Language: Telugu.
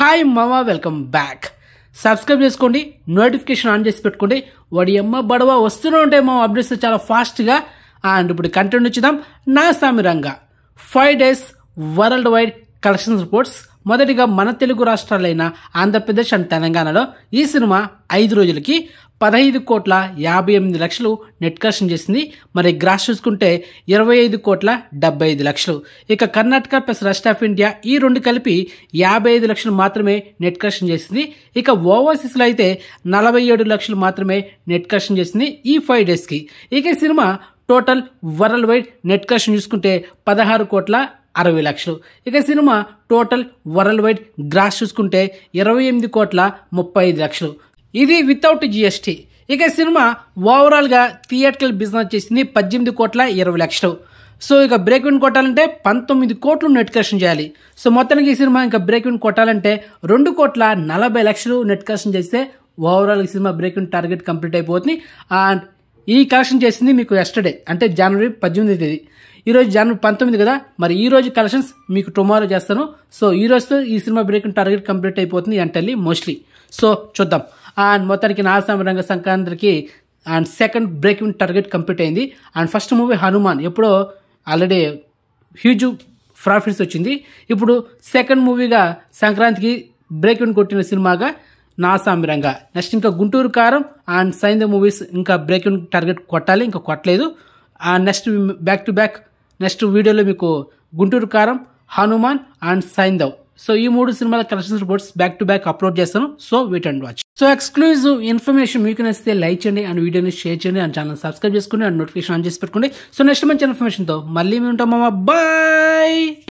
హాయ్ మామా, వెల్కమ్ బ్యాక్. సబ్స్క్రైబ్ చేసుకోండి, నోటిఫికేషన్ ఆన్ చేసి పెట్టుకోండి. వాడి అమ్మ బడవ వస్తూనే ఉంటాయి మా అప్డేట్స్ చాలా ఫాస్ట్గా. అండ్ ఇప్పుడు కంటెంట్ వచ్చేద్దాం. నా సామిరంగా 5 days world wide collection reports. మొదటిగా మన తెలుగు రాష్ట్రాలైన ఆంధ్రప్రదేశ్ అండ్ తెలంగాణలో ఈ సినిమా 5 రోజులకి 15,58,00,000 నెట్ కలెక్షన్ చేసింది. మరి గ్రాస్ చూసుకుంటే 25,75,00,000. ఇక Karnataka plus rest of India ఈ రెండు కలిపి 55,00,000 మాత్రమే నెట్ కలెక్షన్ చేసింది. ఇక ఓవర్సీస్లో అయితే 47,00,000 మాత్రమే నెట్ కలెక్షన్ చేసింది ఈ 5 daysకి. ఇక ఈ సినిమా total world wide net collection చూసుకుంటే 16,60,00,000. ఇక సినిమా టోటల్ వరల్డ్ వైడ్ గ్రాస్ చూసుకుంటే 28,35,00,000. ఇది వితౌట్ జిఎస్టీ. ఇక సినిమా ఓవరాల్గా థియేటర్కల్ బిజినెస్ చేసింది 18,20,00,000. సో ఇక బ్రేక్ ఇన్ కొట్టాలంటే 19 కోట్లు నెట్ కలెక్షన్ చేయాలి. సో మొత్తానికి ఈ సినిమా ఇంకా బ్రేక్ ఇన్ కొట్టాలంటే 2,40,00,000 నెట్ కలెక్షన్ చేస్తే ఓవరాల్ ఈ cinema break in target complete అయిపోతుంది. అండ్ ఈ కలెక్షన్ చేసింది మీకు ఎస్టర్డే అంటే జనవరి 18వ తేదీ. ఈరోజు జనవరి 19 కదా, మరి ఈ రోజు కలెక్షన్స్ మీకు టుమారో చేస్తాను. సో ఈ రోజుతో ఈ cinema break in target complete అయిపోతుంది అంటల్లి మోస్ట్లీ. సో చూద్దాం. అండ్ మొత్తానికి నా సామిరంగ సంక్రాంతికి and second break in target complete అయింది. అండ్ ఫస్ట్ మూవీ హనుమాన్ ఎప్పుడో ఆల్రెడీ హ్యూజ్ ప్రాఫిట్స్ వచ్చింది. ఇప్పుడు సెకండ్ మూవీగా సంక్రాంతికి బ్రేక్ ఇన్ కొట్టిన సినిమాగా నా సామిరంగ. నెక్స్ట్ ఇంకా గుంటూరు కారం అండ్ సైంద మూవీస్ ఇంకా బ్రేక్ ఇన్ టార్గెట్ కొట్టాలి, ఇంకా కొట్టలేదు. And next back to back next వీడియోలో మీకు గుంటూరు కారం, హనుమాన్ అండ్ సైందవ్, సో ఈ 3 సినిమాల collection reports back to back upload చేస్తాను. So wait and watch. So exclusive information మీకు నచ్చితే లైక్ చేయండి అండ్ వీడియోని షేర్ చేయండి అండ్ ఛానల్ సబ్స్క్రైబ్ చేసుకోండి అండ్ నోటిఫికేషన్ ఆన్ చేసి పెట్టుకోండి. సో నెక్స్ట్ మంచి ఇన్ఫర్మేషన్తో మళ్ళీ మేము ఉంటాం మామ. బాయ్.